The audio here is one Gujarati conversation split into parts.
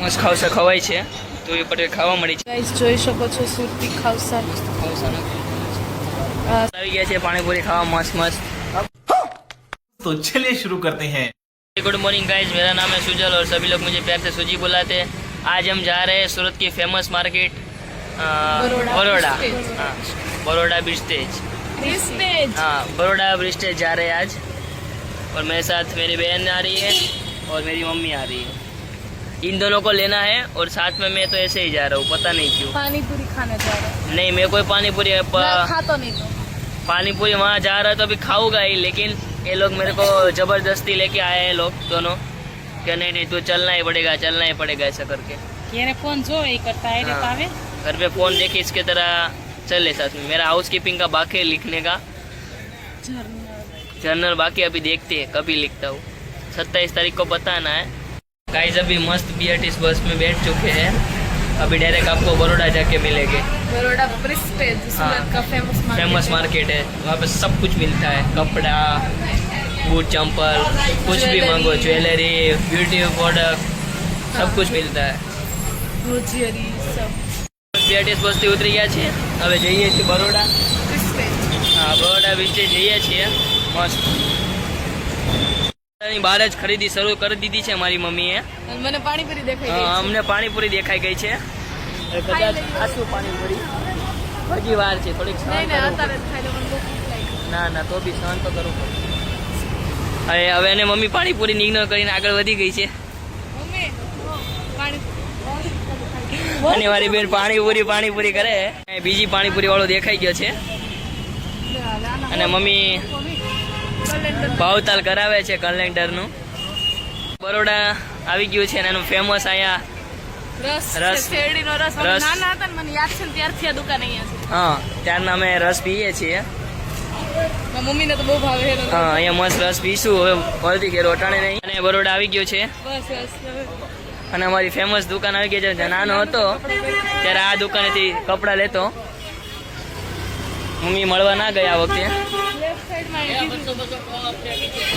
મસ્ત ખાવસા ખવાય છે તો એ પટેલ ખાવા મળી છે ગાઈસ જોઈ શકો છો સુરતી ખાવસા આવી ગયા છે પાણીપુરી ખાવા मस्त मस्त तो चलिए शुरू करते हैं। गुड मॉर्निंग गाइस, मेरा नाम है सुजल और सभी लोग मुझे प्यार से सुजी बुलाते हैं। आज हम जा रहे हैं सूरत की फेमस मार्केट बड़ौदा। हाँ, बड़ौदा ब्रिस्टेज। हाँ, बड़ौदा ब्रिस्टेज जा रहे हैं आज। और मेरे साथ मेरी बहन आ रही है और मेरी मम्मी आ रही है। इन दोनों को लेना है और साथ में मैं तो ऐसे ही जा रहा हूँ, पता नहीं क्यों। पानी पूरी खाने जा रहा है। नहीं, मैं कोई पानी पूरी खाता नहीं तो पानी पूरी वहाँ जा रहा है तो अभी खाऊंगा ही, लेकिन ये लोग मेरे को जबरदस्ती लेके आए हैं लोग दोनों कि नहीं नहीं तू चलना ही पड़ेगा ऐसा करके। ये फोन जो ही करता है हाँ, घर पे फोन देखे इसके तरह चले साथ में। मेरा हाउस कीपिंग का बाकी है, लिखने का जर्नल बाकी, अभी देखते हैं कभी लिखता हूँ। 27 तारीख को बताना है। गाइस अभी मस्त BRTS बस में बैठ चुके हैं, अभी डायरेक्ट आपको बड़ौदा जाके मिलेंगे। बड़ौदा ब्रिस्टेज सूरत का फेमस मार्केट है, वहाँ पे सब कुछ मिलता है, कपड़ा, बूट, चंपल, कुछ भी मांगो, ज्वेलरी, ब्यूटी प्रोडक्ट, सब कुछ मिलता है। BRTS બસ થી ઉતરી ગયા છીએ, હવે જઈએ છીએ બરોડા બ્રિસ્ટેજ। હા, બરોડા બ્રિસ્ટેજ જઈએ છીએ। મસ્ત બહાર જ ખરીદી શરૂ કરી દીધી છે મારી મમ્મીએ। મને પાણીપુરી દેખાઈ ગઈ છે। અમને પાણીપુરી દેખાઈ ગઈ છે। કદાચ આસુ પાણીપુરી હજી વાર છે થોડીક સહન ના ના તો બી સહન તો કરવું પડે। હવે એને મમ્મી પાણીપુરી ઇગ્નોર કરીને આગળ વધી ગઈ છે અને મારી બેન પાણીપુરી કરે। બીજી પાણીપુરી વાળો દેખાઈ ગયો છે અને મમ્મી ભાવતાલ કરાવે છે કલેન્ડરનું। બરોડા આવી ગયું છે અને એનું ફેમસ અહીંયા શેરડીનો રસ નાના હતા ને મને યાદ છે ત્યારથી આ દુકાન અહીંયા છે। હા, ત્યારના અમે રસ પીએ છીએ। મમ્મીને તો બહુ ભાવે છે। હા, અહીંયા મસ્ત રસ પીશું હવે, વળતી કે રોટાણે નહીં। અને બરોડા આવી ગયો છે અને અમારી ફેમસ દુકાન આવી ગઈ છે। નાનો હતો ત્યારે આ દુકાનેથી કપડાં લેતો, મમ્મી મળવા ના ગયા આ વખતે,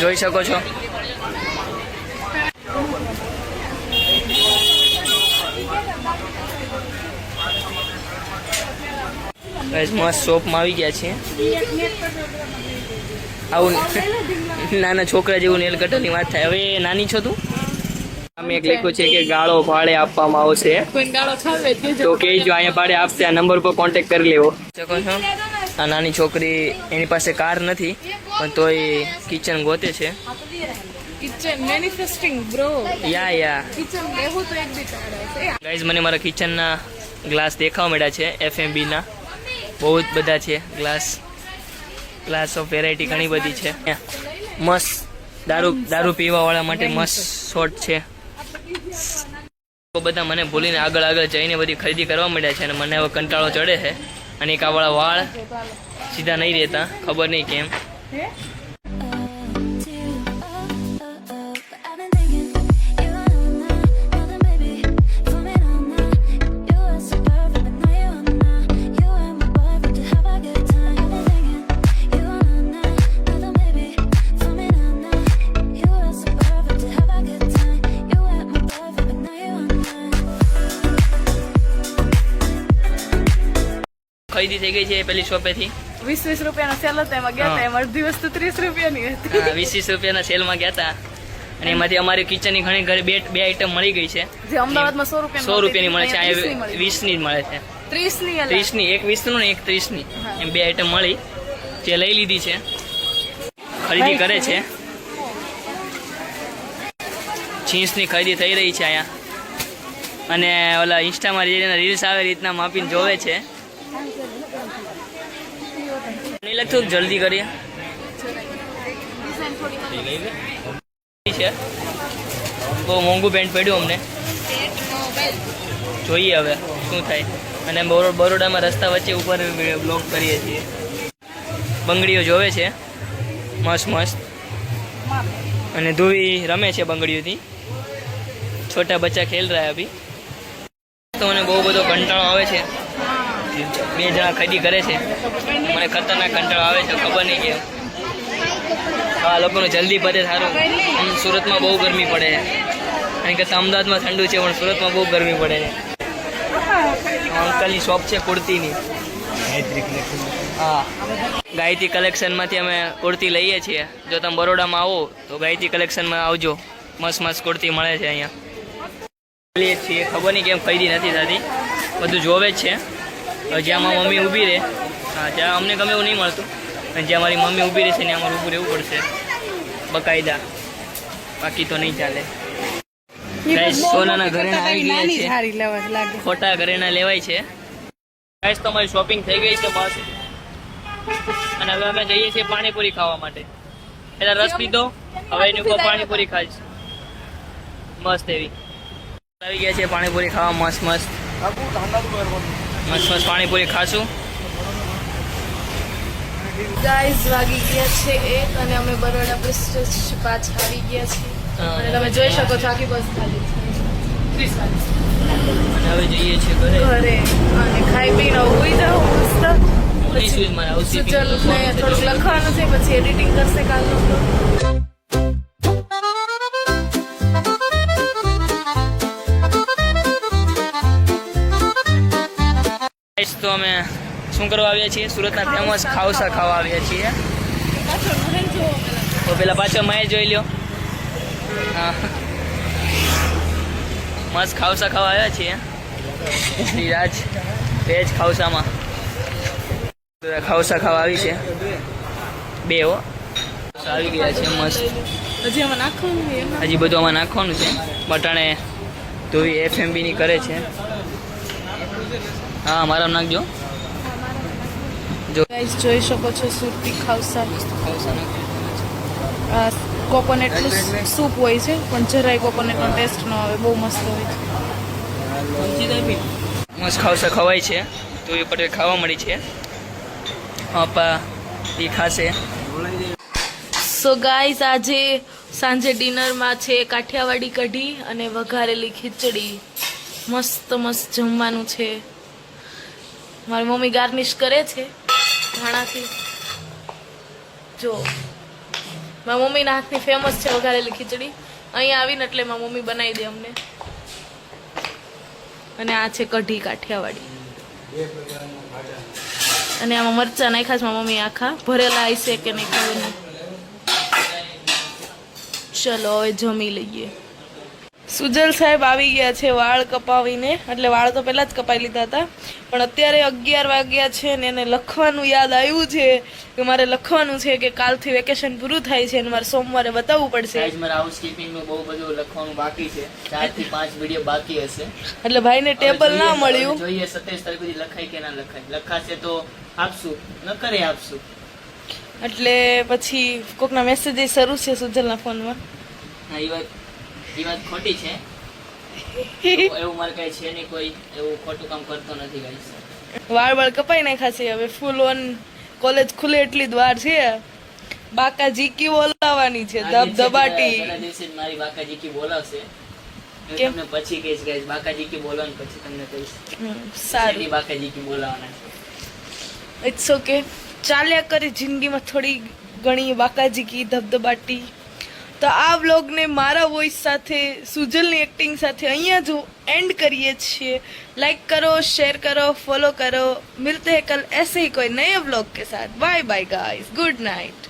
જોઈ શકો છો। મસ્ત શોપમાં આવી ગયા છે। આવું નાના છોકરા જેવું નેલ કટરની વાત થાય। હવે નાની છો તું? અમે એક લખ્યું છે કે ગાળો ભાડે આપવામાં આવશે, તો કહેજો અહીંયા ભાડે આપશે, આ નંબર પર કોન્ટેક્ટ કરી લેવો। શકો છો આ નાની છોકરી, એની પાસે કાર નથી પણ તોય કિચન ગોતે છે। કિચન મેન્યુફેક્ચરિંગ બ્રો યા કિચન લેવું તો એક બી છે। ગાઈઝ મને મારા કિચનના ગ્લાસ દેખાવા મળ્યા છે, FMB ના બહુ જ બધા છે ગ્લાસ ઓફ વેરાયટી ઘણી બધી છે। મસ્ત દારૂ પીવા વાળા માટે મસ્ત શોટ છે। બધા મને ભૂલીને આગળ જઈને બધી ખરીદી કરવા માંડ્યા છે અને મને હવે કંટાળો ચડે છે। અને એક આ વાળા વાળ સીધા નહીં રહેતા, ખબર નહીં કેમ। ખરીદી થઈ ગઈ છે પેલી શોપેથી। 20 રૂપિયાનો સેલ હતો, એમાં ગયા હતા, એમાં અડધી વસ્તુ 30 રૂપિયાની હતી। હા, 20 રૂપિયાના સેલમાં ગયા હતા અને એમાંથી અમારી કિચનની ઘણી બે આઈટમ મળી ગઈ છે, જે અમદાવાદમાં 100 રૂપિયાની મળે છે, અહીંયા 20 ની જ મળે છે। 30 ની, એક 20 નું ને એક 30 ની, એમ બે આઈટમ મળી, જે લઈ લીધી છે, ખરીદી કરે છે। જીન્સની ખરીદી થઈ રહી છે અહીંયા, અને ઓલા ઇન્સ્ટામાં રીલ્સ આવે રીતના માપીને જોવે છે। નહીં લાગતું જલ્દી કરીએ છે, બહુ મોંઘું પેન્ટ પડ્યું અમને, જોઈએ હવે શું થાય। અને બરોડામાં રસ્તા વચ્ચે ઉપર બ્લોગ કરીએ છીએ। બંગડીઓ જોવે છે મસ્ત અને ધોવી રમે છે બંગડીઓથી। છોટા બચ્ચા ખેલ રહ્યા અભી। તો મને બહુ બધો કંટાળો આવે છે, બે જણા ખરીદી કરે છે, મને ખતરનાક કંટાળો આવે છે, ખબર નહીં કેમ। આ લોકોને જલ્દી પતે સારું, સુરતમાં બહુ ગરમી પડે છે। કારણ કે અમદાવાદમાં ઠંડુ છે પણ સુરતમાં બહુ ગરમી પડે છે. અંકલની શોપ છે કુર્તીની. હા, ગાયત્રી કલેક્શનમાંથી અમે કુર્તી લઈએ છીએ. જો તમે બરોડામાં આવો તો ગાયત્રી કલેક્શનમાં આવજો. મસ્ત મસ્ત કુર્તી મળે છે અહીંયા. લઈએ છીએ, ખબર નહીં કેમ ખરીદી નથી થતી, બધું જોવે જ છે. જ્યાં મારી મમ્મી ઊભી રહે, હા, જ્યાં અમને ગમે એવું નહીં મળતું, અને જ્યાં મારી મમ્મી ઊભી રહેશે ને અમારે ઊભું રહેવું પડશે બકાયદા, બાકી તો નહીં ચાલે. ગાઈસ, સોનાના ઘરેણા આવી ગયા છે, ખોટા ઘરેણા લેવાય છે. ગાઈસ, તમારી શોપિંગ થઈ ગઈ છે બસ, અને હવે અમે જઈએ છીએ પાણીપુરી ખાવા માટે. પેલા રસ પીધો, હવે એની ઉપર પાણીપુરી ખાઈશ મસ્ત એવી. આવી ગયા છે પાણીપુરી ખાવા, મસ્ત મસ્ત પાણીપુરી ખાશું. ગાઈઝ વાગી ગયા છે 1 અને અમે બરોડા બસ સ્ટેશન પાછા આવી ગયા છીએ. અને તમે જોઈ શકો છો આખી બસ ખાલી છે. અને હવે જઈએ છીએ ઘરે. અને ખાઈ પીને હોઈ જાઓ મસ્ત. સુજલને થોડુંક લખવાનું છે, પછી એડિટિંગ કરશે કાલનું બ્લોગ. તો અમે શું કરવા આવ્યા છીએ? સુરતના ફેમસ ખાવસા ખાવા આવ્યા છીએ. તો પેલા પાછળ મેં જોઈ લ્યો. હા, મસ્ત ખાવસા ખાવા આવ્યા છીએ. શ્રીરાજ વેજ ખાવસામાં ખાવસા ખાવા આવી છે. 2 હો આવી ગયા છે મસ્ત. હજી આમાં નાખવાનું છે? હજી બધું આમાં નાખવાનું છે. બટાણે ધોવી FMB ની કરે છે. હા, મારા નાખજો. જો ગાઈસ જોઈ શકો છો સુરતી ખાવસા. ખાવસા કોકોનટનું સૂપ હોય છે, પણ જરાય કોકોનટનો ટેસ્ટ ન આવે, બહુ મસ્ત હોય છે. મસ્ત ખાવસા ખવાય છે. તો એ પટેલ ખાવા મળી છે. પપ્પા એ ખાશે. સો ગાઈસ, આજે સાંજે ડિનરમાં છે કાઠિયાવાડી કઢી અને વઘારેલી ખીચડી. મસ્ત મસ્ત જમવાનું છે. મારી મમ્મી ગાર્નિશ કરે છે ધાણાથી. જો મારી મમ્મીના હાથની ફેમસ છે વઘારેલી ખીચડી. અહીંયા આવીને એટલે મારી મમ્મી બનાવી દે અમને. અને આ છે કઢી કાઠિયાવાડી. અને આમાં મરચા નાખ્યા છે મારી મમ્મી, આખા ભરેલા હશે કે નહીં ખબર નહીં. ચલો હવે જમી લઈએ. સુજલ સાહેબ આવી ગયા છે વાળ કપાવીને. એટલે વાળ તો પહેલા જ કપાઈ લીધા હતા, પણ અત્યારે 11 વાગ્યા છે ને એને લખવાનું યાદ આવ્યું છે કે મારે લખવાનું છે કે કાલથી વેકેશન પૂરું થાય છે અને મારે સોમવારે બતાવવું પડશે. ગાઈસ, મારા હાઉસકીપિંગ નું બહુ બધું લખવાનું બાકી છે. 4 થી 5 વિડિયો બાકી હશે. એટલે ભાઈને ટેબલ ના મળ્યું. જોઈએ 27 તારીખ સુધી લખાય કે ના લખાય. લખાશે તો આપશું, ન કરે આપશું. એટલે પછી કોકના મેસેજ શરૂ છે સુજલના ફોનમાં. હા, એ વાત ખોટી છે. એવું મારે કઈ છે નહીં, કોઈ એવું ખોટું કામ કરતો નથી. ગાઈસ, વાળ કપાઈ નાખ્યા છે. હવે ફૂલ ઓન કોલેજ ખુલે એટલી જ વાર છે. બાકાજી કી બોલાવાની છે, ધબધબાટી. પેલા દિવસે જ મારી બાકાજી કી બોલાવશે. કેમ? તમને પછી કહીશ ગાઈસ, બાકાજી કી બોલાવવાનું પછી તમને કહીશ. સારું, બાકાજી કી બોલાવવાના છે. It's okay. ચાલ્યા કરી જિંદગીમાં થોડી ઘણી બાકાજી કી ધબધબાટી. તો આ વ્લોગને મારા વોઇસ સાથે સુજલની એક્ટિંગ સાથે અહીંયા જો एंड करिए છીએ. लाइक करो, शेयर करो, फॉलो करो. मिलते हैं कल ऐसे ही कोई नए व्लॉग के साथ. Bye bye guys, good night.